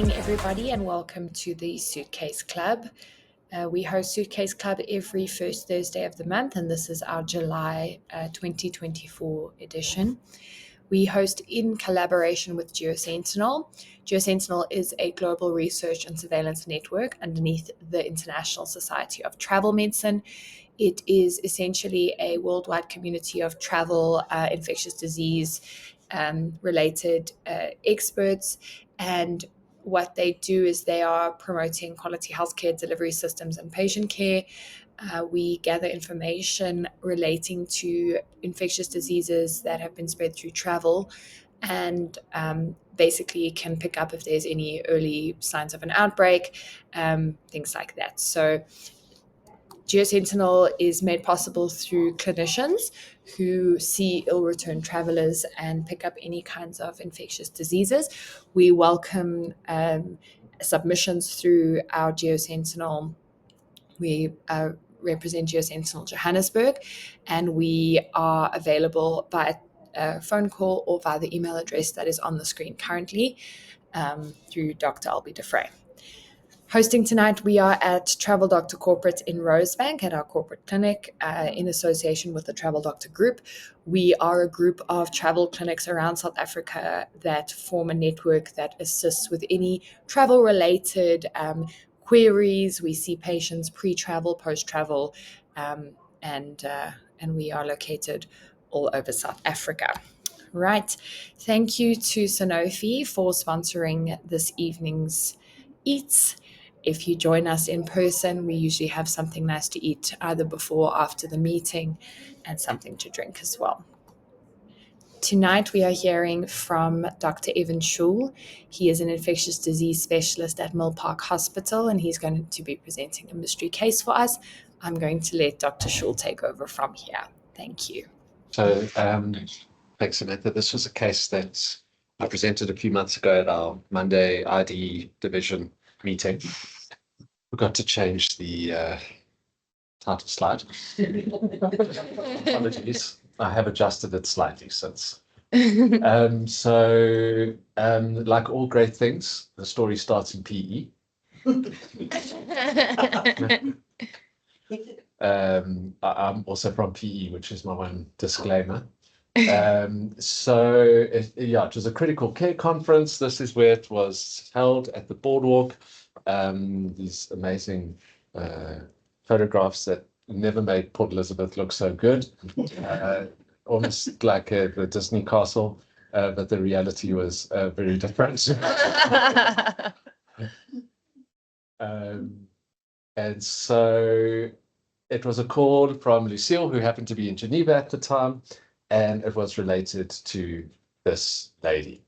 evening, everybody, and welcome to the Suitcase Club. We host Suitcase Club every first Thursday of the month, and this is our July 2024 edition. We host in collaboration with Geosentinel. Geosentinel is a global research and surveillance network underneath the International Society of Travel Medicine. It is essentially a worldwide community of travel, infectious disease related experts, and what they do is they are promoting quality healthcare delivery systems and patient care. We gather information relating to infectious diseases that have been spread through travel, and basically can pick up if there's any early signs of an outbreak, things like that. So Geosentinel is made possible through clinicians who see ill-return travelers and pick up any kinds of infectious diseases. We welcome submissions through our Geosentinel. We represent Geosentinel Johannesburg, and we are available by a phone call or via the email address that is on the screen currently through Dr. Albie DeFrey. Hosting tonight, we are at Travel Doctor Corporate in Rosebank at our corporate clinic in association with the Travel Doctor Group. We are a group of travel clinics around South Africa that form a network that assists with any travel-related queries. We see patients pre-travel, post-travel, and we are located all over South Africa. Right. Thank you to Sanofi for sponsoring this evening's eats. If you join us in person, we usually have something nice to eat either before or after the meeting, and something to drink as well. Tonight we are hearing from Dr. Evan Shoul. He is an infectious disease specialist at Mill Park Hospital, and he's going to be presenting a mystery case for us. I'm going to let Dr. Shoul take over from here. Thank you. So thanks, Samantha. This was a case that I presented a few months ago at our Monday ID division meeting. Forgot to change the title slide. Apologies. I have adjusted it slightly since. Like all great things, the story starts in PE. I'm also from PE, which is my one disclaimer. It was a critical care conference. This is where it was held at the boardwalk. These amazing photographs that never made Port Elizabeth look so good, almost like the Disney castle, but the reality was very different. And so it was a call from Lucille, who happened to be in Geneva at the time, and it was related to this lady.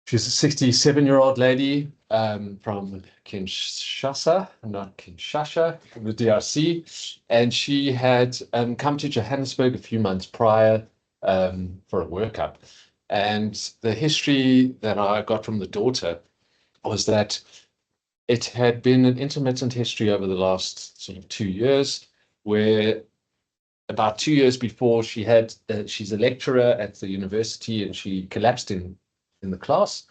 She's a 67-year-old lady from Kinshasa, from the DRC, and she had come to Johannesburg a few months prior for a workup. And the history that I got from the daughter was that it had been an intermittent history over the last sort of 2 years, where about 2 years before she's a lecturer at the university, and she collapsed in the class.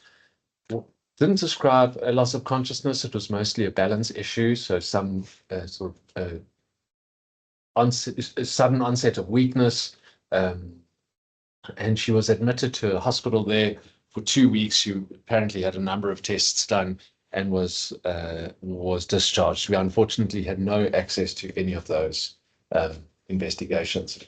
Didn't describe a loss of consciousness. It was mostly a balance issue. So some sudden onset of weakness. And she was admitted to a hospital there for 2 weeks. She apparently had a number of tests done and was discharged. We unfortunately had no access to any of those investigations.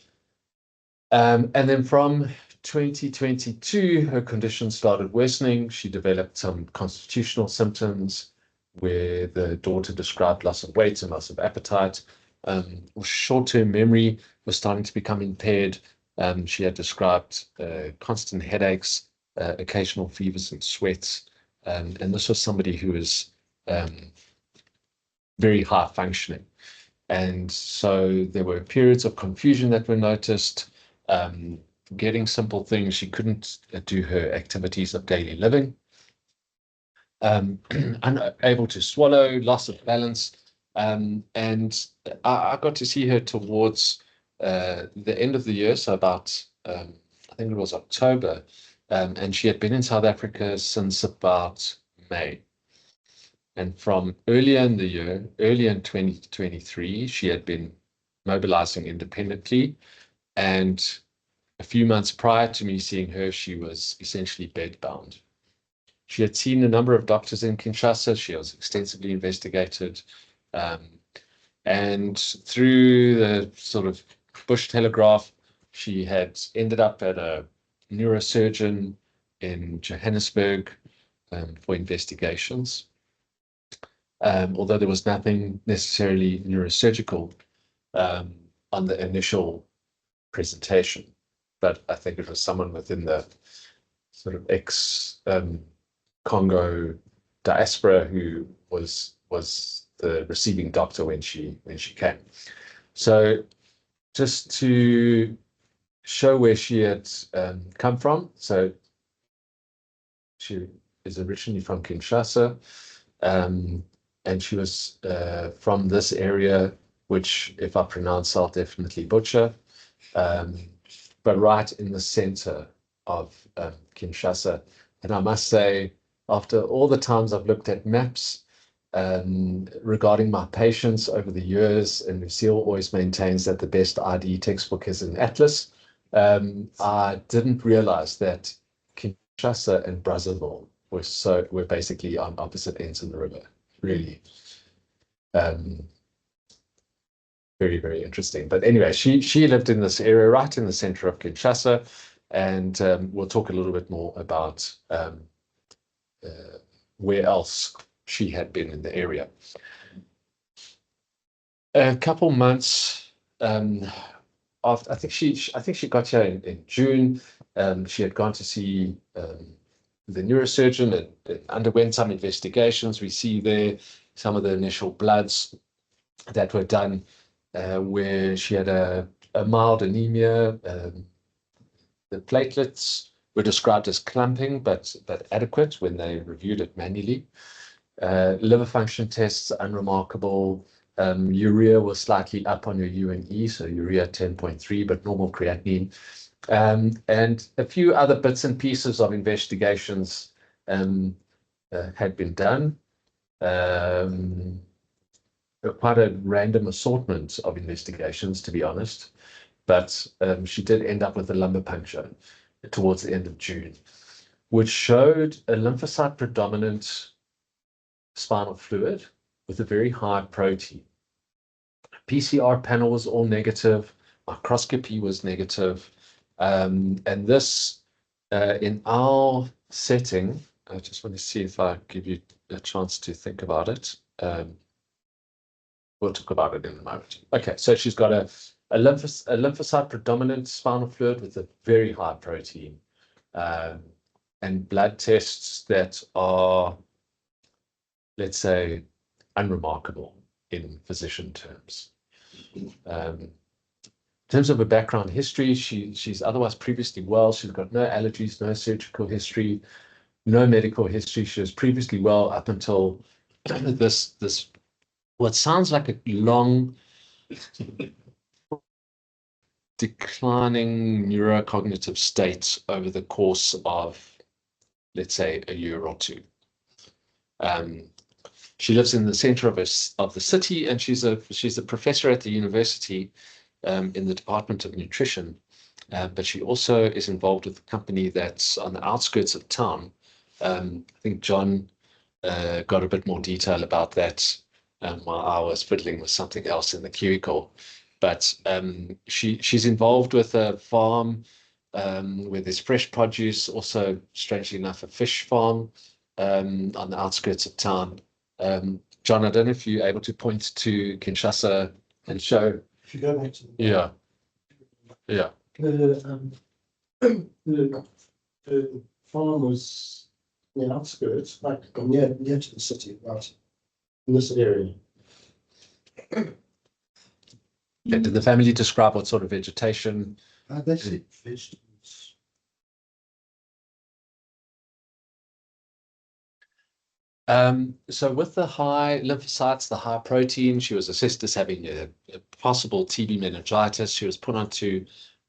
And then from 2022, her condition started worsening. She developed some constitutional symptoms where the daughter described loss of weight and loss of appetite. Short-term memory was starting to become impaired. She had described constant headaches, occasional fevers and sweats. And this was somebody who was very high functioning. And so there were periods of confusion that were noticed. Getting simple things, she couldn't do her activities of daily living. Unable to swallow, loss of balance. And I got to see her towards the end of the year, so about, I think it was October. And she had been in South Africa since about May. And from earlier in the year, earlier in 2023, she had been mobilizing independently. And a few months prior to me seeing her, she was essentially bedbound. She had seen a number of doctors in Kinshasa. She was extensively investigated. And through the sort of bush telegraph, she had ended up at a neurosurgeon in Johannesburg for investigations. Although there was nothing necessarily neurosurgical on the initial presentation, but I think it was someone within the sort of ex-Congo diaspora who was the receiving doctor when she came. So just to show where she had come from, so she is originally from Kinshasa, and she was from this area, which, if I pronounce, I'll definitely butcher, but right in the center of Kinshasa. And I must say, after all the times I've looked at maps regarding my patients over the years, and Lucille always maintains that the best ID textbook is an atlas, I didn't realize that Kinshasa and Brazzaville were basically on opposite ends of the river. Really, very, very interesting. But anyway, she lived in this area right in the center of Kinshasa, and we'll talk a little bit more about where else she had been in the area. A couple months after, I think she got here in June. She had gone to see the neurosurgeon and underwent some investigations. We see there some of the initial bloods that were done where she had a mild anemia. The platelets were described as clumping, but adequate when they reviewed it manually. Liver function tests, unremarkable. Urea was slightly up on your U&E, so urea 10.3, but normal creatinine. And a few other bits and pieces of investigations had been done. Quite a random assortment of investigations, to be honest. But she did end up with a lumbar puncture towards the end of June, which showed a lymphocyte predominant spinal fluid with a very high protein. PCR panel was all negative, microscopy was negative, and this, in our setting, I just want to see if I give you a chance to think about it. We'll talk about it in a moment. Okay, so she's got a lymphocyte predominant spinal fluid with a very high protein, and blood tests that are, let's say, unremarkable in physician terms. In terms of her background history, she's otherwise previously well. She's got no allergies, no surgical history, no medical history. She was previously well up until this what sounds like a long declining neurocognitive state over the course of, let's say, a year or two. She lives in the center of the city, and she's a professor at the university in the Department of Nutrition. But she also is involved with a company that's on the outskirts of town. I think John got a bit more detail about that while I was fiddling with something else in the cubicle. But she's involved with a farm where there's fresh produce, also, strangely enough, a fish farm on the outskirts of town. John, I don't know if you're able to point to Kinshasa and show. If you go back to Yeah. the farm was in the outskirts, like near to the city, right in this area. Did the family describe what sort of vegetation? They said vegetables. So with the high lymphocytes, the high protein, she was assessed as having a possible TB meningitis. She was put onto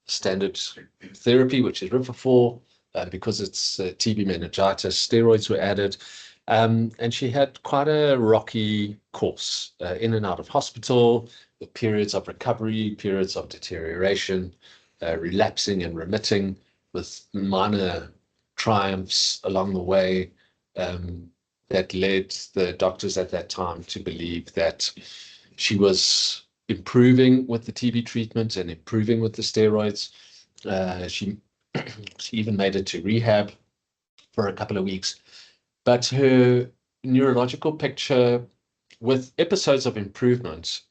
standard therapy, which is Ripafort, because it's TB meningitis. Steroids were added. And she had quite a rocky course, in and out of hospital, with periods of recovery, periods of deterioration, relapsing and remitting, with minor triumphs along the way, that led the doctors at that time to believe that she was improving with the TB treatment and improving with the steroids. She even made it to rehab for a couple of weeks. But her neurological picture, with episodes of improvement,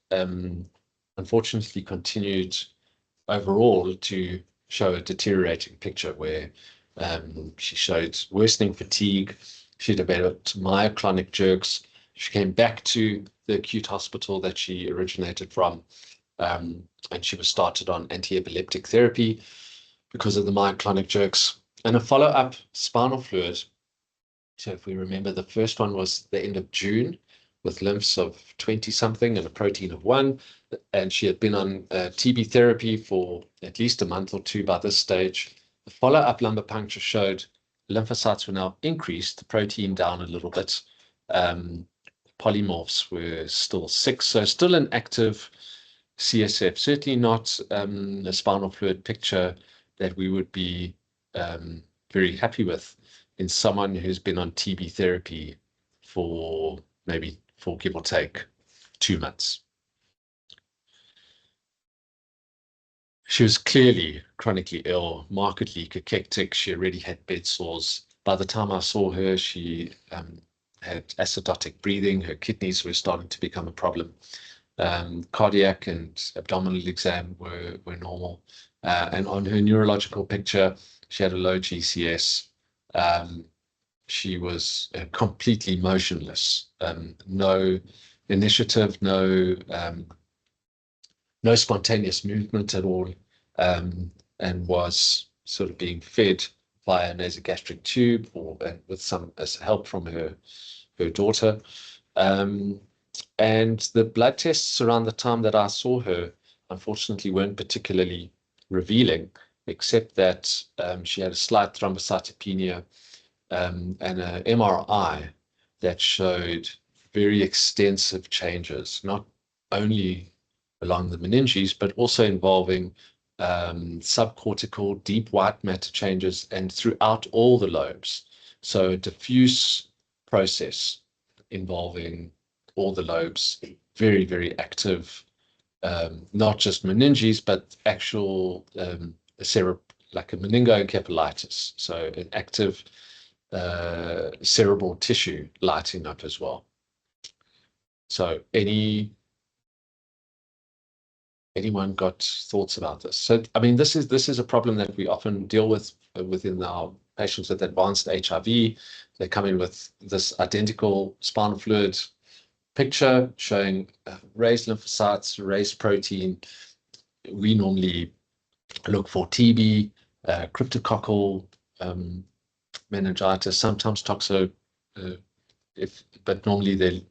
unfortunately continued overall to show a deteriorating picture where she showed worsening fatigue. She developed myoclonic jerks. She came back to the acute hospital that she originated from, and she was started on anti-epileptic therapy because of the myoclonic jerks and a follow-up spinal fluid. So if we remember, the first one was the end of June with lymphs of 20 something and a protein of 1. And she had been on TB therapy for at least a month or 2 by this stage. The follow-up lumbar puncture showed lymphocytes were now increased, the protein down a little bit. Polymorphs were still 6, so still an active CSF, certainly not a spinal fluid picture that we would be very happy with in someone who's been on TB therapy for maybe, for give or take, 2 months. She was clearly chronically ill, markedly cachectic. She already had bed sores. By the time I saw her, she had acidotic breathing. Her kidneys were starting to become a problem. Cardiac and abdominal exam were normal. And on her neurological picture, she had a low GCS. She was completely motionless, no initiative, no spontaneous movement at all, and was sort of being fed via a nasogastric tube or with some help from her daughter. And the blood tests around the time that I saw her, unfortunately, weren't particularly revealing, except that she had a slight thrombocytopenia and an MRI that showed very extensive changes, not only along the meninges, but also involving subcortical deep white matter changes and throughout all the lobes. So a diffuse process involving all the lobes, very, very active, not just meninges, but actual like a meningoencephalitis. So an active cerebral tissue lighting up as well. So anyone got thoughts about this? So I mean, this is a problem that we often deal with within our patients with advanced HIV. They come in with this identical spinal fluid picture showing raised lymphocytes, raised protein. We normally look for TB, cryptococcal meningitis, sometimes toxo, but normally they're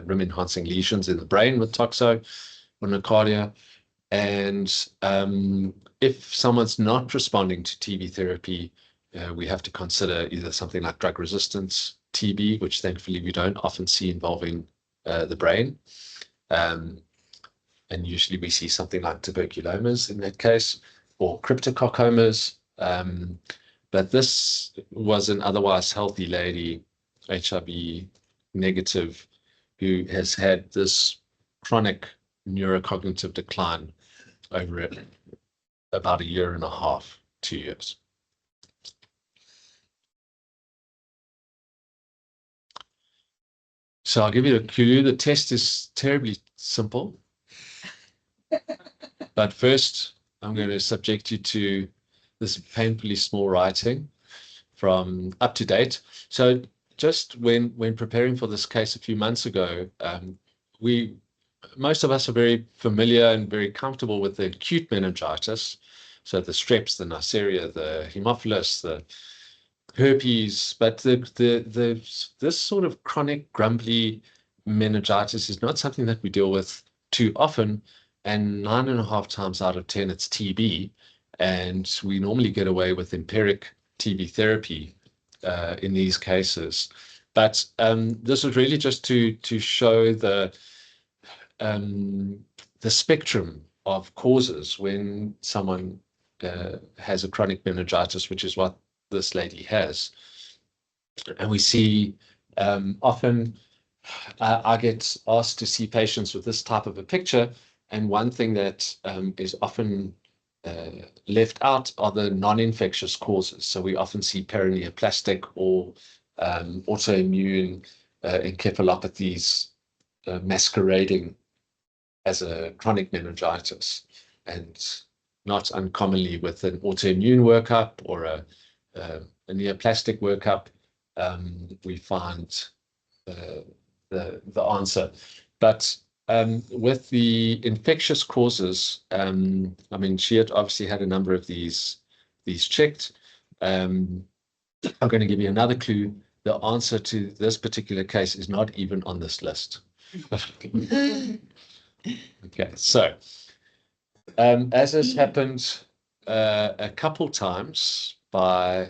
rim-enhancing lesions in the brain with toxo or nocardia. And if someone's not responding to TB therapy, we have to consider either something like drug resistance TB, which thankfully we don't often see involving the brain. And usually we see something like tuberculomas in that case, or cryptococcomas. But this was an otherwise healthy lady, HIV negative, who has had this chronic neurocognitive decline over about 1.5 years, 2 years. So I'll give you a clue. The test is terribly simple. But first, I'm going to subject you to this painfully small writing from Up to Date. So just when preparing for this case a few months ago, most of us are very familiar and very comfortable with the acute meningitis. So the streps, the Neisseria, the Haemophilus, the herpes, but this sort of chronic grumbly meningitis is not something that we deal with too often, and 9.5 times out of 10 it's TB, and we normally get away with empiric TB therapy in these cases. But this was really just to show the spectrum of causes when someone has a chronic meningitis, which is what this lady has. And we see often I get asked to see patients with this type of a picture, and one thing that is often left out are the non-infectious causes. So we often see perineoplastic or autoimmune encephalopathies masquerading as a chronic meningitis, and not uncommonly with an autoimmune workup or a neoplastic workup, we find the answer. But with the infectious causes, I mean, she had obviously had a number of these checked. I'm going to give you another clue. The answer to this particular case is not even on this list. Okay, so as has happened a couple times by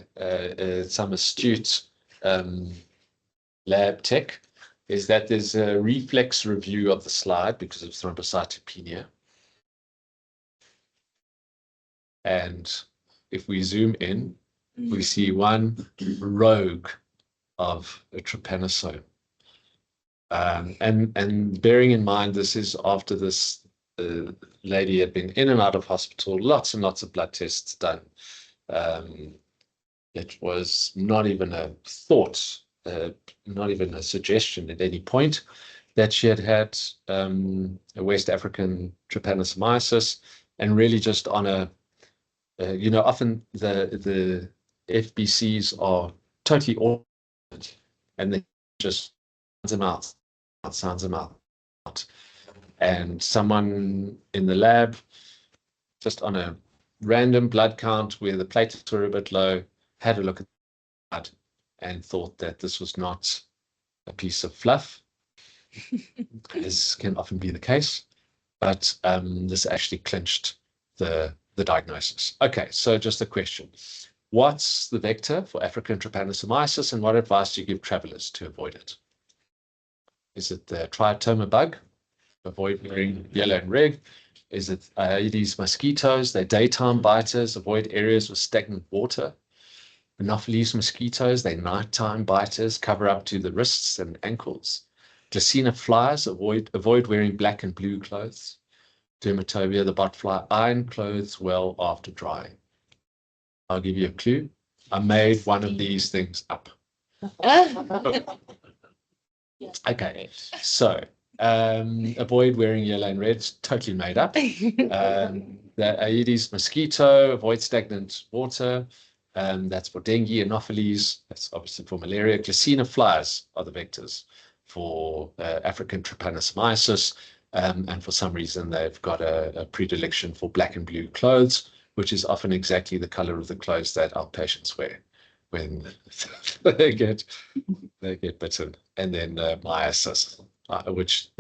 some astute lab tech, is that there's a reflex review of the slide because of thrombocytopenia. And if we zoom in, we see one rogue of a trypanosome. And bearing in mind, this is after this lady had been in and out of hospital, lots and lots of blood tests done. It was not even a thought, not even a suggestion at any point that she had had a West African trypanosomiasis, and really just on a, you know, often the FBCs are totally awkward, and they just sounds them out. And someone in the lab, just on a random blood count where the platelets were a bit low, had a look at the blood and thought that this was not a piece of fluff, as can often be the case, but this actually clinched the diagnosis. Okay, so just a question. What's the vector for African trypanosomiasis, and what advice do you give travelers to avoid it? Is it the triatoma bug? Avoid wearing yellow and red. Is it Aedes mosquitoes? They're daytime biters. Avoid areas with stagnant water. Anopheles mosquitoes, they're nighttime biters, cover up to the wrists and ankles. Glossina flies, avoid wearing black and blue clothes. Dermatobia, the botfly, iron clothes well after drying. I'll give you a clue. I made one of these things up. Okay, so avoid wearing yellow and red, totally made up. The Aedes mosquito, avoid stagnant water. That's for dengue, anopheles, that's obviously for malaria. Glossina flies are the vectors for African trypanosomiasis, and for some reason they've got a predilection for black and blue clothes, which is often exactly the color of the clothes that our patients wear when they get bitten. And then myiasis, which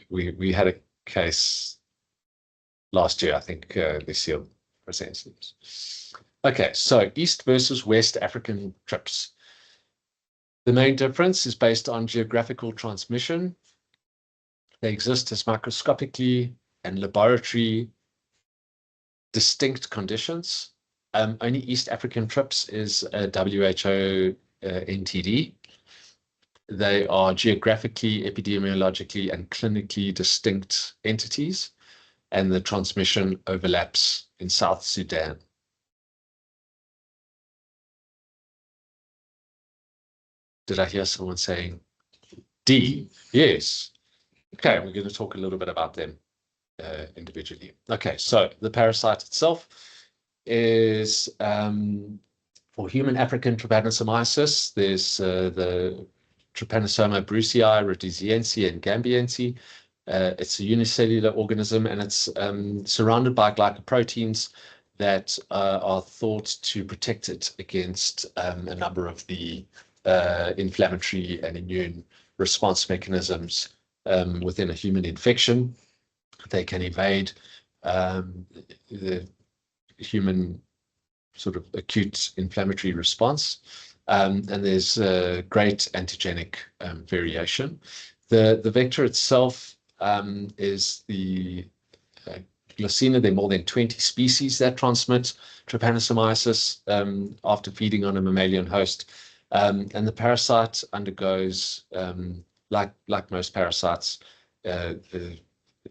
we had a case last year, I think Lucille presented. Okay, so East versus West African trips. The main difference is based on geographical transmission. They exist as microscopically and laboratory distinct conditions. Only East African trips is a WHO NTD. They are geographically, epidemiologically, and clinically distinct entities, and the transmission overlaps in South Sudan. Did I hear someone saying D? Yes. Okay, we're going to talk a little bit about them individually. Okay, so the parasite itself is for human African trypanosomiasis. There's the Trypanosoma brucei, rhodesiense, and gambiense. It's a unicellular organism, and it's surrounded by glycoproteins that are thought to protect it against a number of the inflammatory and immune response mechanisms within a human infection. They can evade the human sort of acute inflammatory response. and there's great antigenic variation. The vector itself is the Glossina. There are more than 20 species that transmit trypanosomiasis after feeding on a mammalian host. And the parasite undergoes, like most parasites,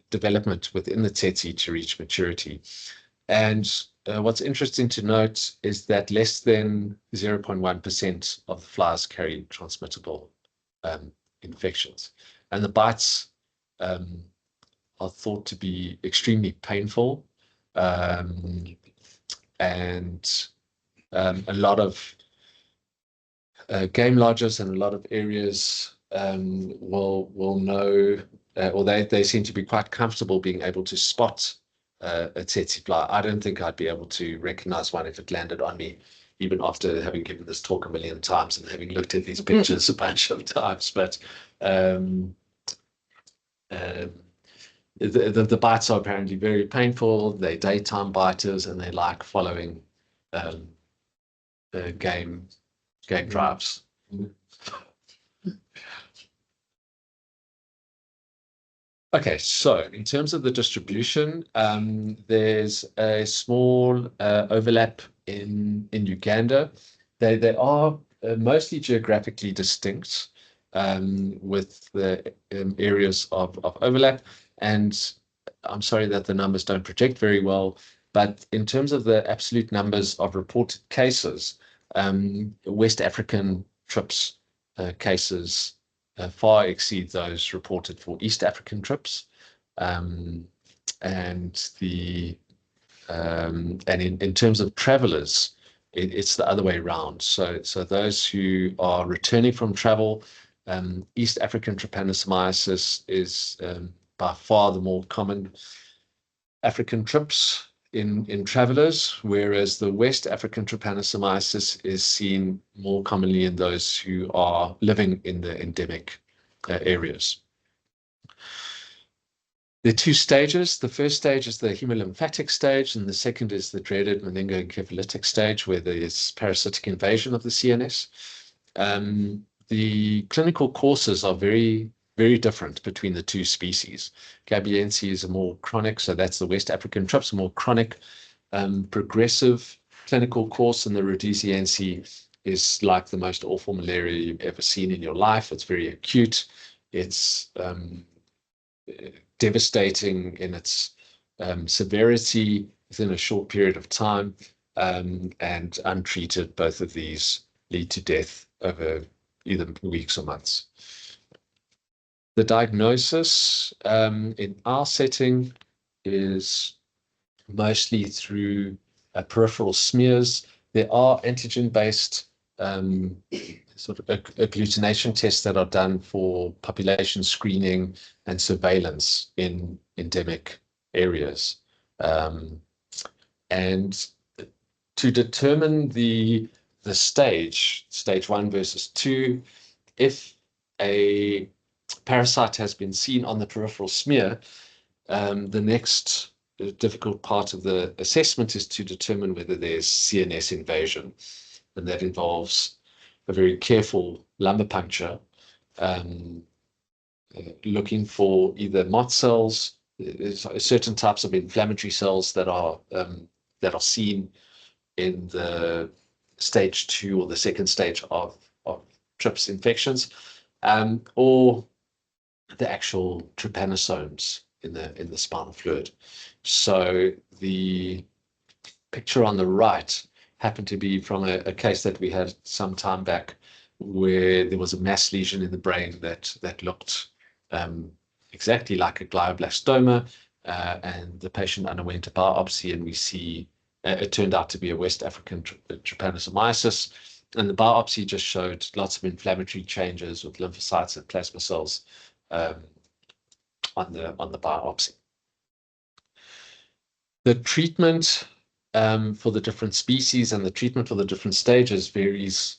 development within the tsetse to reach maturity. And what's interesting to note is that less than 0.1% of the flies carry transmittable infections. And the bites are thought to be extremely painful, and a lot of game lodges and a lot of areas will know, or they seem to be quite comfortable being able to spot a tsetse fly. I don't think I'd be able to recognize one if it landed on me, even after having given this talk a million times and having looked at these pictures a bunch of times. But the bites are apparently very painful. They're daytime biters, and they like following game drives. Okay, so in terms of the distribution, there's a small overlap in Uganda. They are mostly geographically distinct, with the areas of overlap. And I'm sorry that the numbers don't project very well, but in terms of the absolute numbers of reported cases, West African trips cases far exceed those reported for East African trips, and in terms of travelers, it's the other way around. So those who are returning from travel, East African trypanosomiasis is by far the more common African trips in travelers, whereas the West African trypanosomiasis is seen more commonly in those who are living in the endemic areas. There are two stages. The first stage is the hemolymphatic stage, and the second is the dreaded meningoencephalitic stage, where there is parasitic invasion of the CNS. The clinical courses are very, very different between the two species. Gabiense is a more chronic, so that's the West African trips, a more chronic, progressive clinical course, and the Rhodesiense is like the most awful malaria you've ever seen in your life. It's very acute. It's devastating in its severity within a short period of time, and untreated, both of these lead to death over either weeks or months. The diagnosis in our setting is mostly through peripheral smears. There are antigen-based sort of agglutination tests that are done for population screening and surveillance in endemic areas. And to determine the stage 1 versus 2, if a parasite has been seen on the peripheral smear, the next difficult part of the assessment is to determine whether there's CNS invasion, and that involves a very careful lumbar puncture, looking for either MOT cells, certain types of inflammatory cells that are seen in the stage 2 or the second stage of TRIPS infections, or the actual trypanosomes in the spinal fluid. So the picture on the right happened to be from a case that we had some time back, where there was a mass lesion in the brain that looked exactly like a glioblastoma, and the patient underwent a biopsy, and we see it turned out to be a West African trypanosomiasis, and the biopsy just showed lots of inflammatory changes with lymphocytes and plasma cells on the biopsy. The treatment for the different species and the treatment for the different stages varies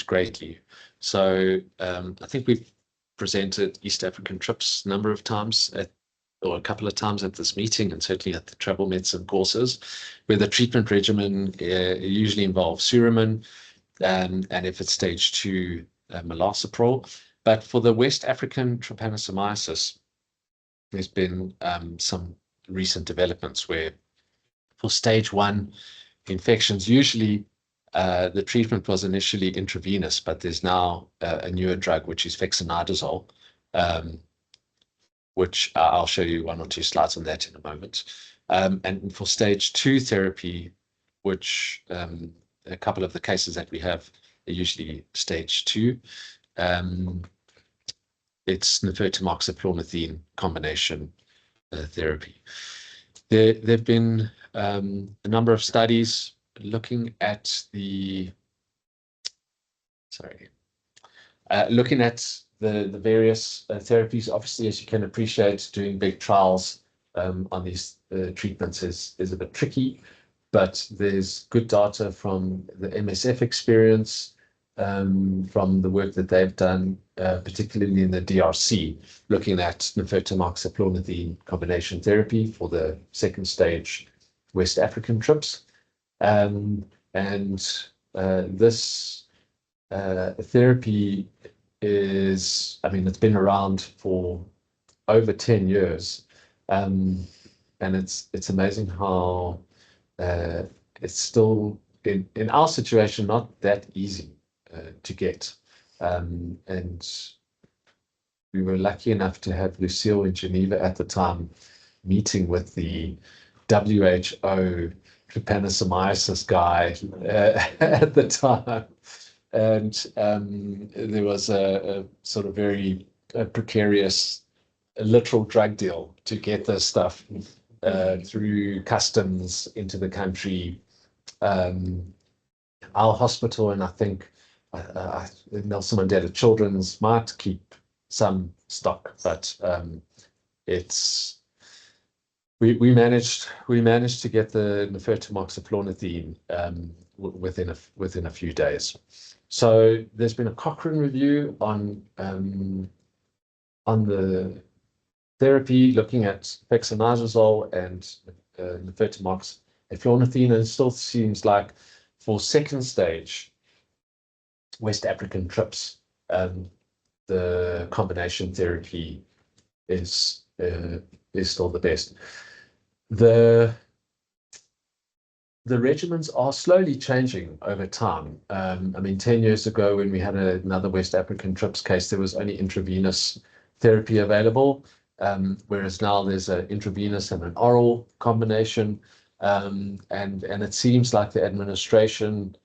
greatly. So I think we've presented East African TRIPS a number of times or a couple of times at this meeting, and certainly at the travel medicine courses, where the treatment regimen usually involves suramin, and if it's stage 2, milsapril. But for the West African trypanosomiasis, there's been some recent developments where for stage 1 infections, usually the treatment was initially intravenous, but there's now a newer drug, which is fexinidazole, which I'll show you 1 or 2 slides on that in a moment. And for stage 2 therapy, which a couple of the cases that we have are usually stage 2, it's nifurtimoxyflornithine combination therapy. There've been a number of studies looking at the various therapies. Obviously, as you can appreciate, doing big trials on these treatments is a bit tricky, but there's good data from the MSF experience, from the work that they've done, particularly in the DRC, looking at nifurtimoxyflornithine combination therapy for the 2nd stage West African trips. This therapy is, it's been around for over 10 years. And it's amazing how it's still, in our situation, not that easy to get. And we were lucky enough to have Lucille in Geneva at the time, meeting with the WHO trypanosomiasis guy at the time. And there was a sort of very precarious literal drug deal to get this stuff through customs into the country. Our hospital, and I think Nelson Mandela Children's, might keep some stock, but we managed to get the nifurtimoxyflornithine within a few days. So there's been a Cochrane review on the therapy, looking at fexinidazole and nifurtimoxyflornithine, and it still seems like for 2nd stage West African trips, the combination therapy is still the best. The regimens are slowly changing over time. 10 years ago, when we had another West African trips case, there was only intravenous therapy available, whereas now there's an intravenous and an oral combination, and it seems like the administration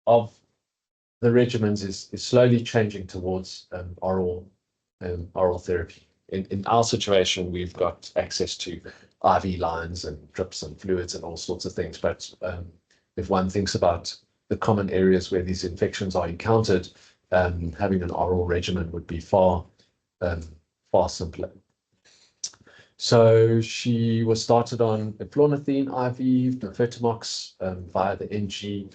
of the regimens is slowly changing towards oral therapy. In our situation, we've got access to IV lines and drips and fluids and all sorts of things. But if one thinks about the common areas where these infections are encountered, having an oral regimen would be far simpler. So she was started on eflornithine IV, nifurtimox via the NG,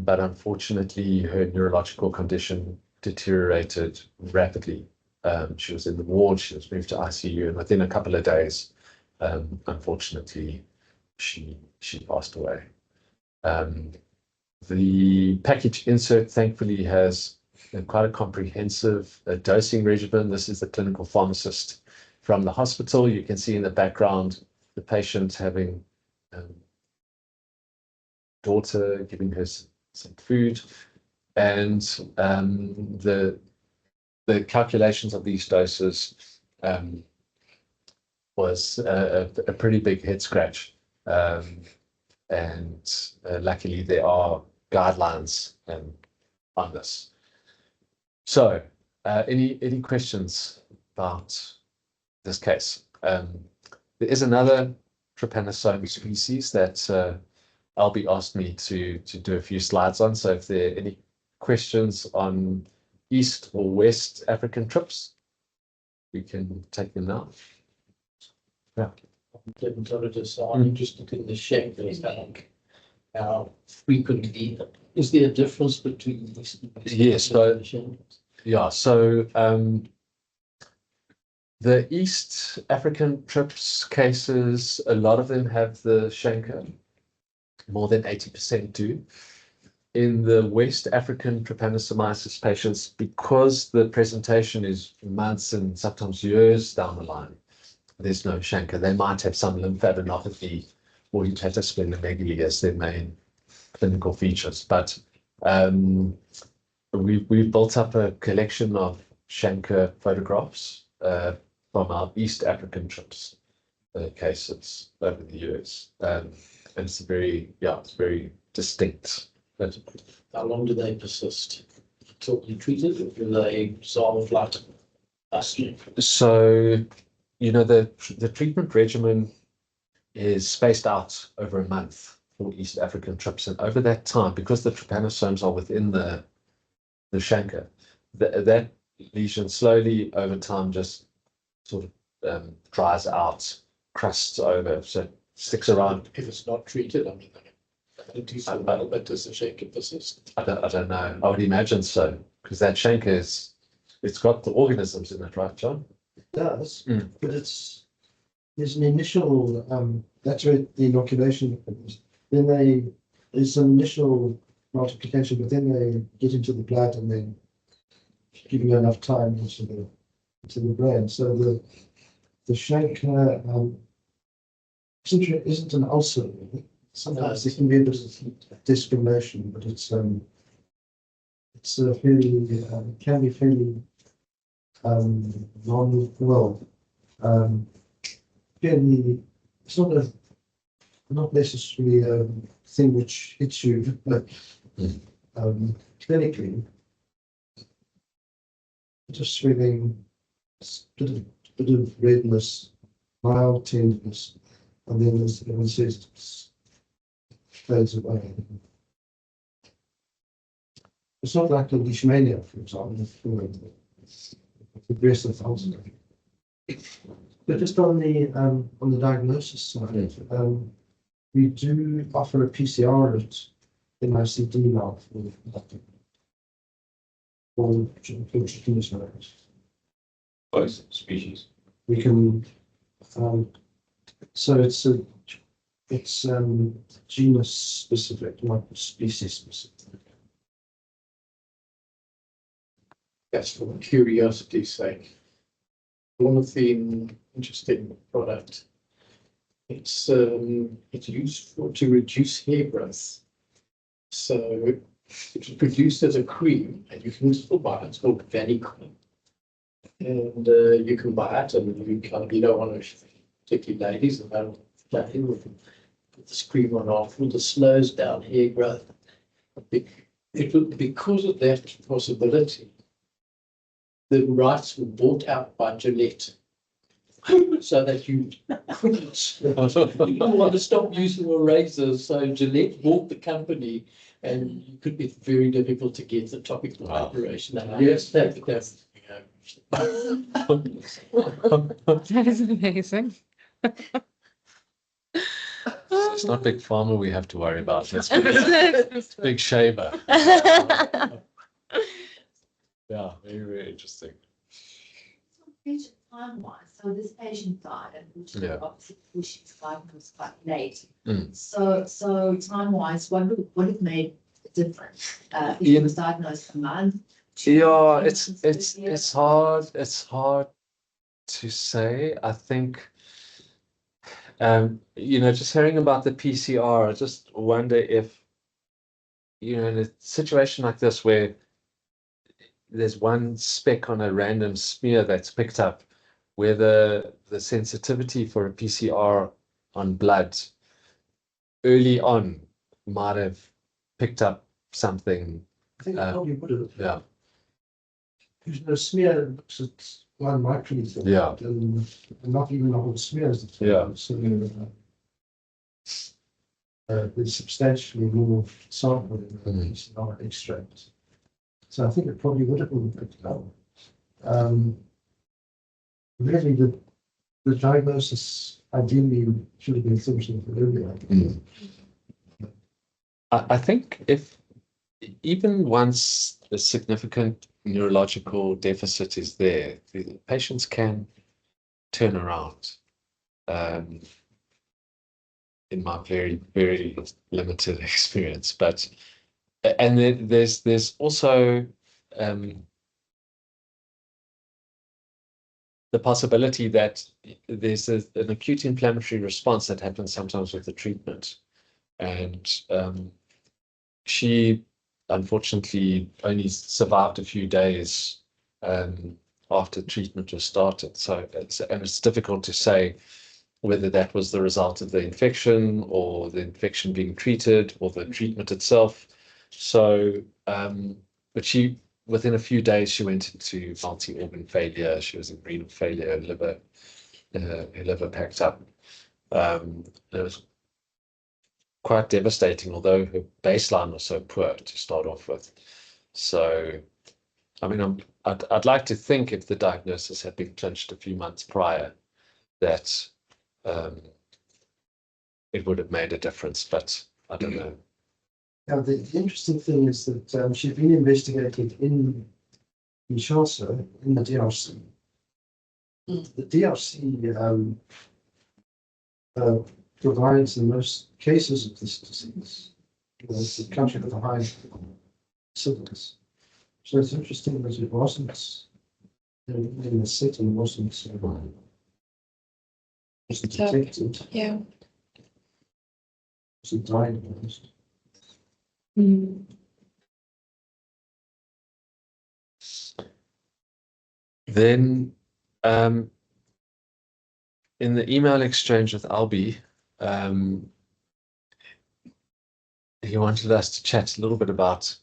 but unfortunately her neurological condition deteriorated rapidly. She was in the ward, she was moved to ICU, and within a couple of days, unfortunately, she passed away. The package insert, thankfully, has quite a comprehensive dosing regimen. This is the clinical pharmacist from the hospital. You can see in the background the patient having daughter giving her some food, and the calculations of these doses was a pretty big head scratch. And luckily there are guidelines on this. So any questions about this case? There is another trypanosome species that Albie asked me to do a few slides on. So if there are any questions on East or West African trips, we can take them now. Yeah. Dermatologists are interested in the shape of the tank. How frequently is there a difference between these? Yes, so yeah, so the East African trips cases, a lot of them have the chancre. More than 80% do. in the West African trypanosomiasis patients, because the presentation is months and sometimes years down the line, there's no chancre. They might have some lymphadenopathy or hepatosplenomegaly as their main clinical features. But we've built up a collection of chancre photographs from our East African trips cases over the years. And it's it's very distinct. But How long do they persist? Until you treated, or do they resolve like us? so, the treatment regimen is spaced out over a month for East African trips. And over that time, because the trypanosomes are within the chancre, that lesion slowly over time just sort of dries out, crusts over, so it sticks around. If it's not treated, I mean, they do so well, but does the chancre persist? I don't know. I would imagine so, because that chancre it's got the organisms in it, right, John? It does, Mm. but there's an initial, that's where the inoculation happens. Then there's some initial multiplication, but then they get into the blood and then give you enough time into the brain. So the chancre isn't an ulcer really. Sometimes there can be a bit of discrimination, but it's a fairly can be fairly fairly, it's not necessarily a thing which hits you, but clinically, just swelling, bit of redness, mild tenderness, and then as everyone says, it fades away. It's not like the leishmania, for example, aggressive ulcer. But just on the diagnosis side, we do offer a PCR at NICD now for trypanosomes. Both species. We can, so it's genus specific, not species specific. That's for curiosity's sake. One of the interesting product. It's used to reduce hair growth. So it's produced as a cream, and you can still buy it. It's called Vanicream, and you can buy it, and you don't want to, particularly ladies, and don't put this cream on after it slows down hair growth. Because of that possibility, the rights were bought out by Gillette, so that you couldn't want to stop using a razor. So Gillette bought the company, and it could be very difficult to get the topical operation. Yes, that's That is amazing. It's not Big Pharma we have to worry about. It's Big Shaver. Yeah, very, very interesting. Time-wise, so this patient died, and which Yeah. obviously his diagnosed quite late. Mm. So time-wise, what it made a difference? If Yeah. it was diagnosed a month. Yeah, 2 months, it's hard. It's hard to say. I think, just hearing about the PCR, I just wonder if, in a situation like this where there's one speck on a random smear that's picked up, where the sensitivity for a PCR on blood early on might have picked up something. I think it probably would have. Yeah. Because a smear looks at one microliter. Yeah. And not even the whole smears. Yeah. So there's substantially more sample in the PCR extract. So I think it probably would have been picked up. Really, the diagnosis ideally should have been thought of earlier. Mm. I think if even once a significant neurological deficit is there, the patients can turn around. In my very, very limited experience, but And then there's also the possibility that there's an acute inflammatory response that happens sometimes with the treatment. And she unfortunately only survived a few days after treatment was started. So it's difficult to say whether that was the result of the infection or the infection being treated or the treatment itself. So, but within a few days, she went into multi-organ failure. She was in renal failure, her liver packed up. It was quite devastating, although her baseline was so poor to start off with. So, I mean, I'd like to think if the diagnosis had been clinched a few months prior, that it would have made a difference, but I don't know. Now, the interesting thing is that she's been investigated in Kinshasa, in the DRC. The DRC provides the most cases of this disease. It's the country with the highest incidence. So it's interesting that it wasn't in the setting, wasn't detected, Yeah. wasn't diagnosed. Then in the email exchange with Albie, he wanted us to chat a little bit about.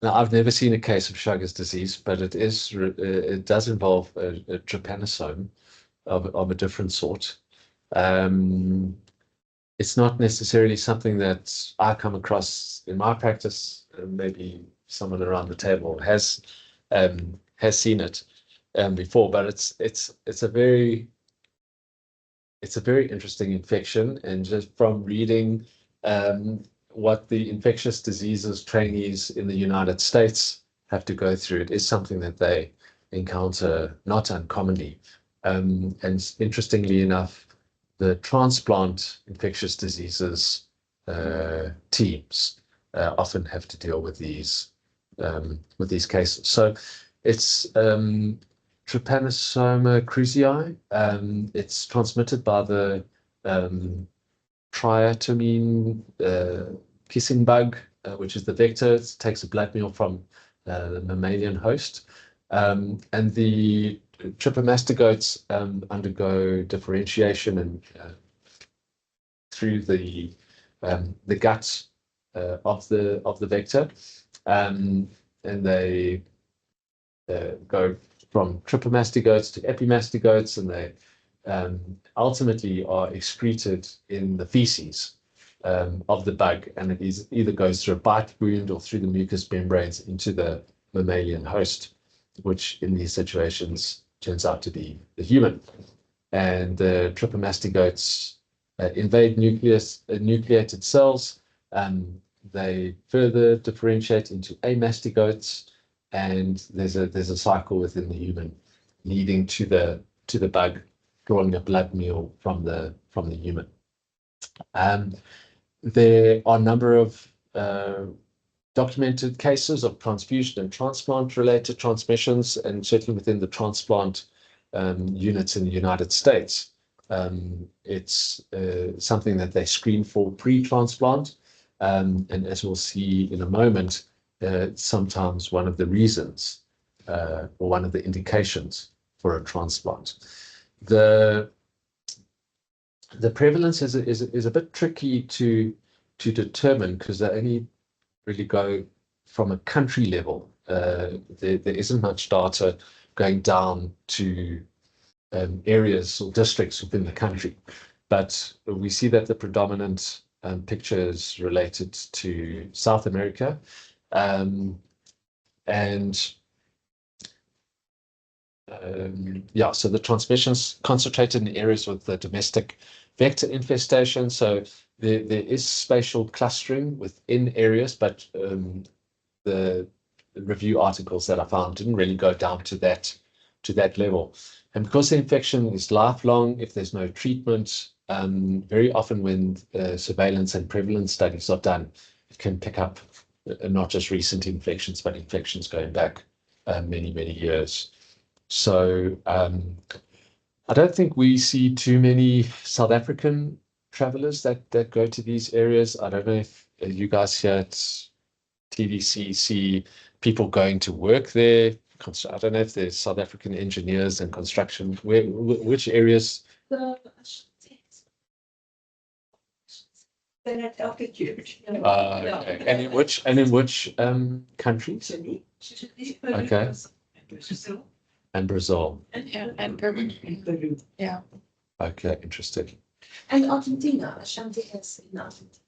Now, I've never seen a case of Chagas disease, but it does involve a trypanosome of a different sort. It's not necessarily something that I come across in my practice. Maybe someone around the table has seen it before, but it's a very interesting infection, and just from reading what the infectious diseases trainees in the United States have to go through, it is something that they encounter not uncommonly. And interestingly enough, the transplant infectious diseases teams often have to deal with these cases. So it's Trypanosoma cruzi. It's transmitted by the triatomine kissing bug, which is the vector. It takes a blood meal from the mammalian host. And the trypanomastigotes undergo differentiation and through the guts of the vector, and they go from trypanomastigotes to epimastigotes, and they ultimately are excreted in the feces of the bug, and it either goes through a bite wound or through the mucous membranes into the mammalian host, which in these situations turns out to be the human. And the trypanomastigotes invade nucleated cells. They further differentiate into amastigotes, and there's a cycle within the human leading to the bug drawing a blood meal from the human. There are a number of documented cases of transfusion and transplant related transmissions, and certainly within the transplant units in the United States. It's something that they screen for pre-transplant, and as we'll see in a moment, sometimes one of the reasons or one of the indications for a transplant. The prevalence is a bit tricky to determine, because they only really go from a country level. There isn't much data going down to areas or districts within the country, but we see that the predominant picture is related to South America, and yeah, so the transmission's concentrated in areas with the domestic vector infestation. So there is spatial clustering within areas, but the review articles that I found didn't really go down to that level. And because the infection is lifelong, if there's no treatment, very often when surveillance and prevalence studies are done, it can pick up not just recent infections, but infections going back many, many years. So I don't think we see too many South African travelers that go to these areas. I don't know if you guys here at TDC see people going to work there. I don't know if there's South African engineers and construction. Which areas? The they're at altitude. Okay. And in which countries? Okay. Brazil. And Brazil. Yeah, and Peru. Peru. Yeah. Okay, interesting. And Argentina, Ashanti has in Argentina.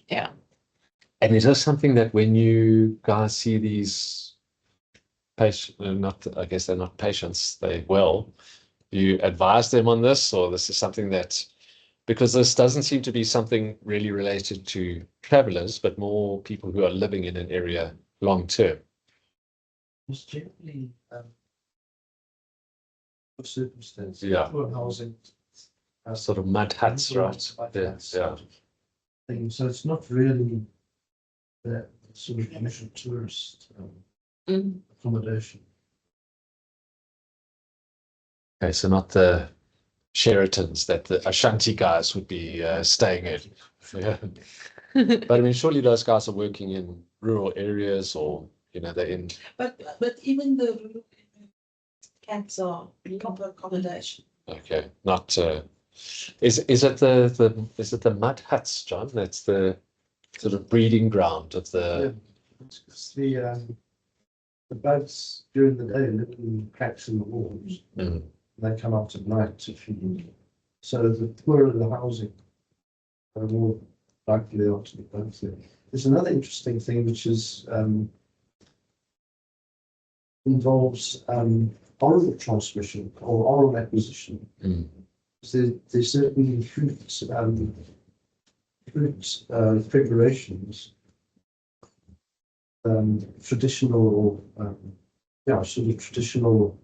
Yeah. And is this something that when you guys see these patients, not, I guess they're not patients, they well, you advise them on this, or this is something that, because this doesn't seem to be something really related to travelers, but more people who are living in an area long term. It's generally for circumstances. Yeah. For housing. Sort of mud huts, right? Yeah. Yeah. Thing. So it's not really that sort of usual tourist accommodation. Okay, so not the Sheratons that the Ashanti guys would be staying in. Yeah. But I mean, surely those guys are working in rural areas, or they're in. But even the camps are proper accommodation. Okay, not. Is it the mud huts, John? That's the sort of breeding ground of the. Yeah. It's the bugs during the day live in cracks in the walls. Mm. They come out at night to feed. So the poorer the housing, the more likely they are to be bugs there. There's another interesting thing which is involves oral transmission or oral acquisition. Mm. There's certainly fruit preparations, traditional, sort of traditional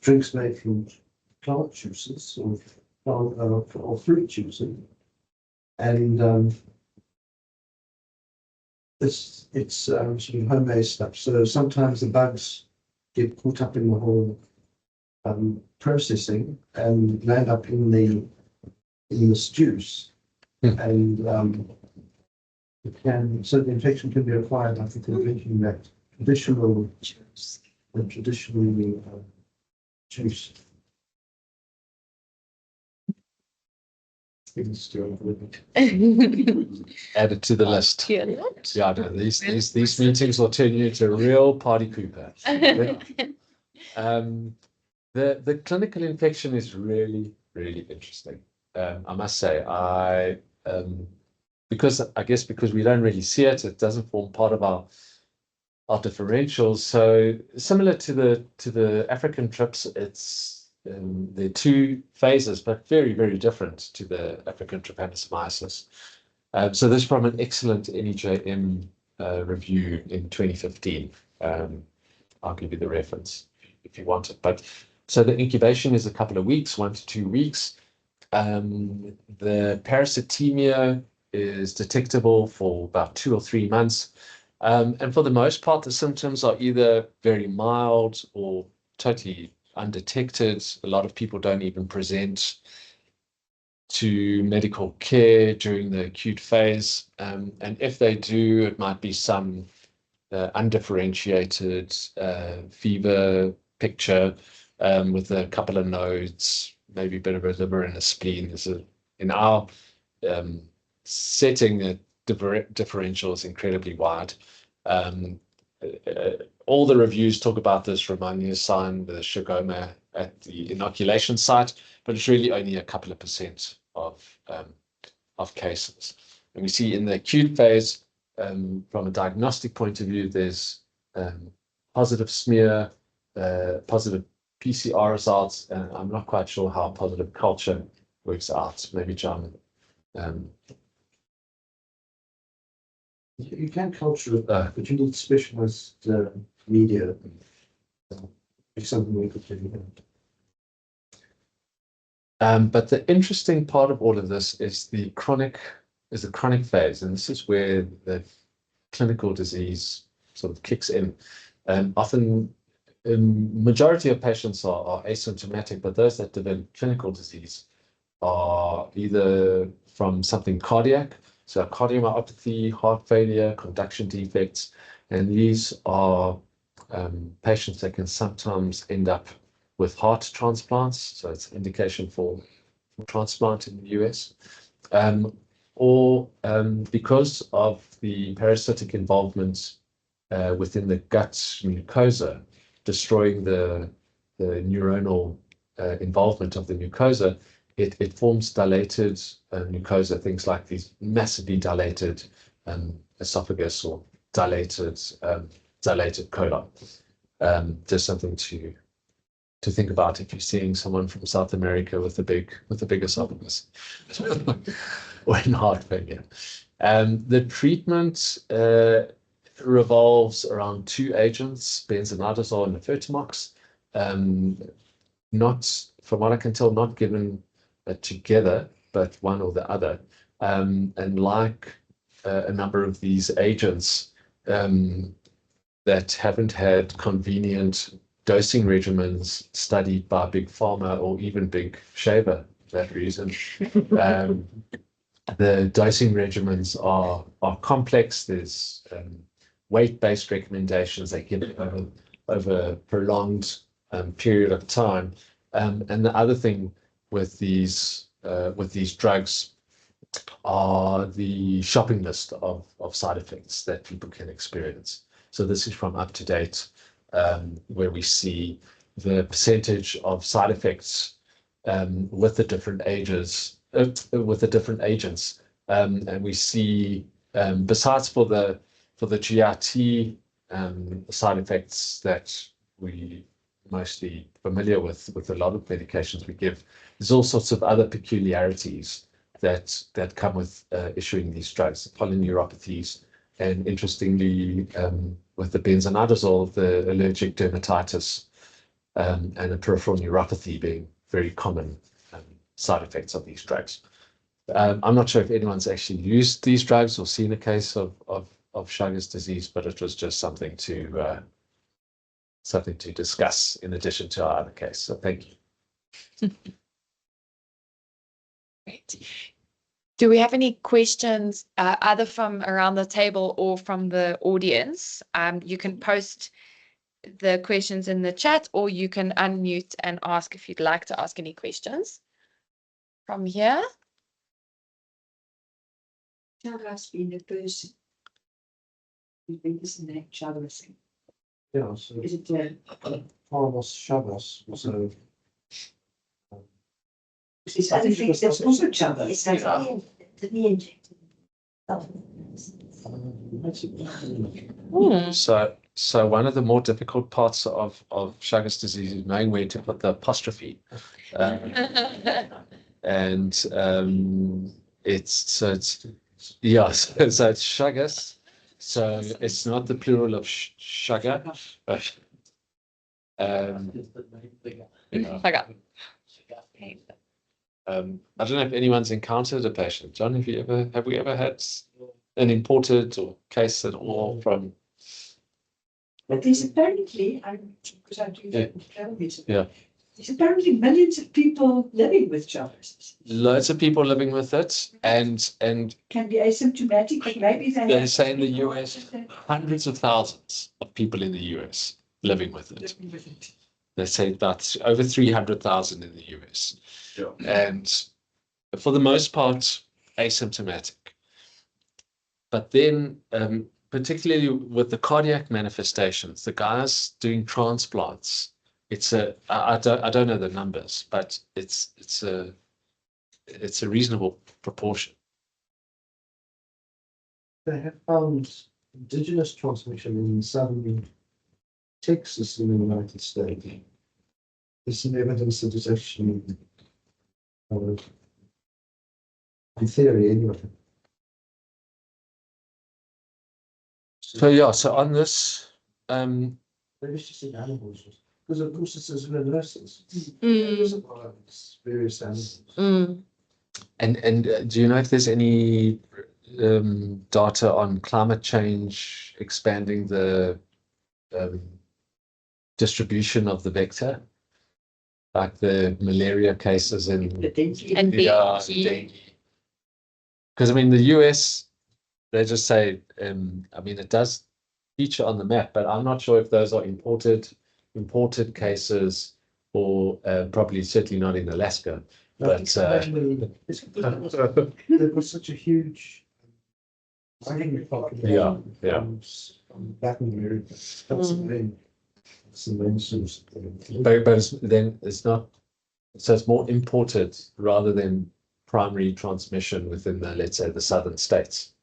drinks made from plant juices or fruit juices, and it's sort of homemade stuff. So sometimes the bugs get caught up in the whole processing and land up in this juice, and so the infection can be acquired. I think they're drinking that traditional juice. Add it to the list. Yeah. Yeah, no, these meetings will turn you into a real party pooper. The clinical infection is really, really interesting. I must say, because we don't really see it, it doesn't form part of our differentials. So similar to the African trips, it's there are two phases, but very, very different to the African trypanosomiasis. So this is from an excellent NEJM review in 2015. I'll give you the reference if you want it. But so the incubation is a couple of weeks, 1 to 2 weeks. The parasitemia is detectable for about 2 or 3 months. And for the most part, the symptoms are either very mild or totally undetected. A lot of people don't even present to medical care during the acute phase. And if they do, it might be some undifferentiated fever picture with a couple of nodes, maybe a bit of a liver and a spleen. In our setting, the differential is incredibly wide. All the reviews talk about this Romania sign, the Shigoma at the inoculation site, but it's really only a couple of % of cases. And we see in the acute phase, from a diagnostic point of view, there's positive smear, positive PCR results, and I'm not quite sure how positive culture works out. Maybe John. You can culture it, but you need specialized media. It's something we could do. But the interesting part of all of this is the chronic is the chronic phase, and this is where the clinical disease sort of kicks in. And often, majority of patients are asymptomatic, but those that develop clinical disease are either from something cardiac, so cardiomyopathy, heart failure, conduction defects, and these are patients that can sometimes end up with heart transplants, so it's indication for transplant in the US, or because of the parasitic involvement within the gut mucosa, destroying the neuronal involvement of the mucosa, it forms dilated mucosa, things like these massively dilated esophagus or dilated colon. Just something to think about if you're seeing someone from South America with a big esophagus or in heart failure. The treatment revolves around two agents, benzonidazole and nifurtimox. Not, from what I can tell, not given together, but one or the other. And like a number of these agents that haven't had convenient dosing regimens studied by Big Pharma or even Big Shaver for that reason, the dosing regimens are complex. There's weight-based recommendations they give over a prolonged period of time. And the other thing with these drugs are the shopping list of side effects that people can experience. So this is from Up to Date, where we see the percentage of side effects with the different ages, with the different agents, and we see besides for the GIT side effects that we mostly familiar with a lot of medications we give, there's all sorts of other peculiarities that come with issuing these drugs, polyneuropathies, and interestingly, with the benzonidazole, the allergic dermatitis and a peripheral neuropathy being very common side effects of these drugs. I'm not sure if anyone's actually used these drugs or seen a case of Chagas disease, but it was just something to discuss in addition to our other case. So thank you. Great. Do we have any questions, either from around the table or from the audience? You can post the questions in the chat, or you can unmute and ask if you'd like to ask any questions from here. Chagas being a person. You think this is the name Chagas? Yeah, so Is it Carlos Chagas was a this other thing that's also Chagas? It's like the injected. So one of the more difficult parts of Chagas disease is knowing where to put the apostrophe. And it's yeah, so it's Chagas. So it's not the plural of Chaga. I don't know if anyone's encountered a patient. John, have we ever had an imported or case at all from? But there's apparently, because I do travel medicine. Yeah. There's apparently millions of people living with Chagas. Loads of people living with it, and Can be asymptomatic, but maybe they say in the US, hundreds of thousands of people in the US living with it. living with it. They say about over 300,000 in the US. Yeah. And for the most part, asymptomatic. But then, particularly with the cardiac manifestations, the guys doing transplants, I don't know the numbers, but it's a reasonable proportion. They have found indigenous transmission in southern Texas in the United States. There's some evidence that it's actually, in theory anyway. So yeah, so on this, Maybe it's just in animals, because of course it's as nurses. Various animals. and do you know if there's any data on climate change expanding the distribution of the vector, like the malaria cases in The dengue. And dengue. Because I mean, the US, they just say, I mean, it does feature on the map, but I'm not sure if those are imported cases or probably certainly not in Alaska. But Actually, there was such a huge mining population. Yeah. From Latin America. That's the main source. but then it's not, so it's more imported rather than primary transmission within the, let's say, the southern states.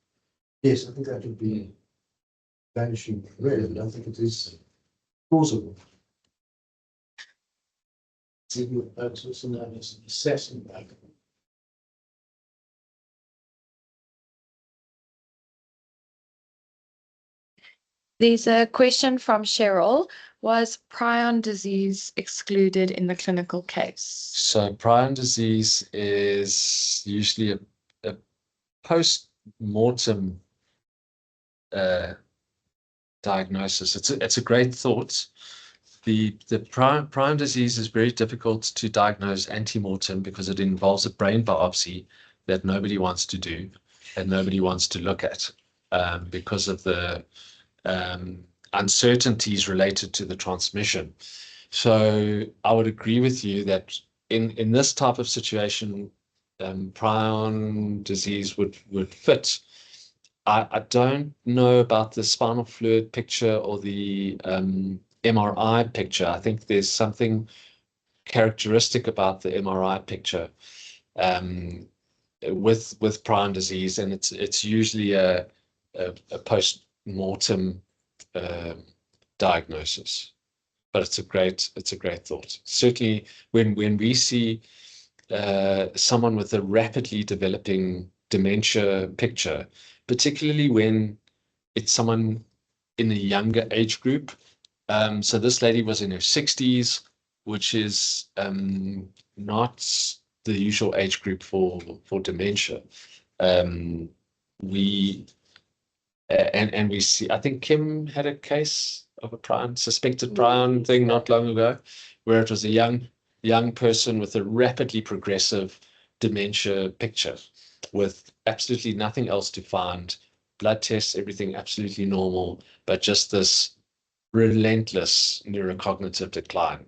Yes, I think that would be vanishing rare, and I think it is plausible. That's also known as an assessment. There's a question from Cheryl. Was prion disease excluded in the clinical case? So prion disease is usually a post-mortem diagnosis. It's a great thought. The prion disease is very difficult to diagnose ante-mortem because it involves a brain biopsy that nobody wants to do and nobody wants to look at because of the uncertainties related to the transmission. So I would agree with you that in this type of situation, prion disease would fit. I don't know about the spinal fluid picture or the MRI picture. I think there's something characteristic about the MRI picture with prion disease, and it's usually a post-mortem diagnosis. But it's a great thought. Certainly, when we see someone with a rapidly developing dementia picture, particularly when it's someone in a younger age group. So this lady was in her 60s, which is not the usual age group for dementia. We see, I think Kim had a case of a suspected prion thing not long ago, where it was a young person with a rapidly progressive dementia picture with absolutely nothing else to find, blood tests, everything absolutely normal, but just this relentless neurocognitive decline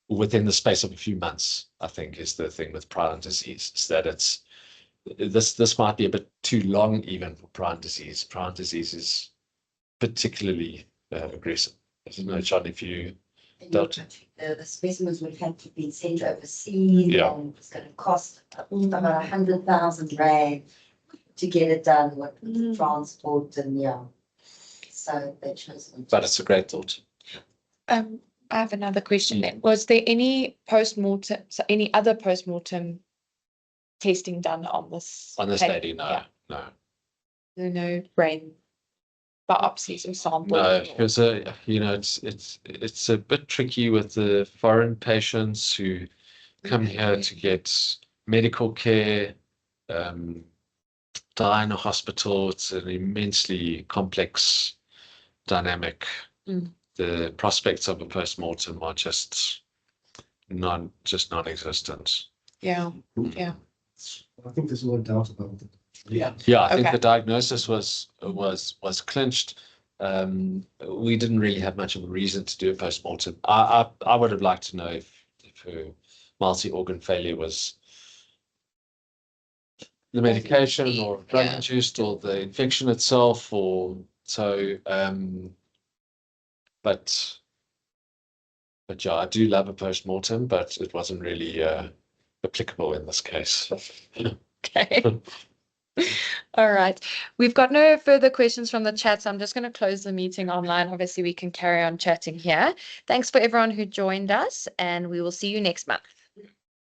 within the space of a few months. I think is the thing with prion disease, is that this might be a bit too long even for prion disease. Prion disease is particularly aggressive. I don't know, John, if you dealt. The specimens would have to be sent overseas, and it's going to cost about 100,000 rand to get it done with transport and so they chose. But it's a great thought. I have another question then. Was there any other post-mortem testing done on this? On this lady, no. No brain biopsies or samples? No, because it's a bit tricky with the foreign patients who come here to get medical care, die in a hospital. It's an immensely complex dynamic. The prospects of a post-mortem are just non-existent. Yeah. I think there's a lot of doubt about it. I think the diagnosis was clinched. We didn't really have much of a reason to do a post-mortem. I would have liked to know if her multi-organ failure was the medication or drug-induced or the infection itself, or so. But yeah, I do love a post-mortem, but it wasn't really applicable in this case. Okay. All right. We've got no further questions from the chat, so I'm just going to close the meeting online. Obviously, we can carry on chatting here. Thanks for everyone who joined us, and we will see you next month.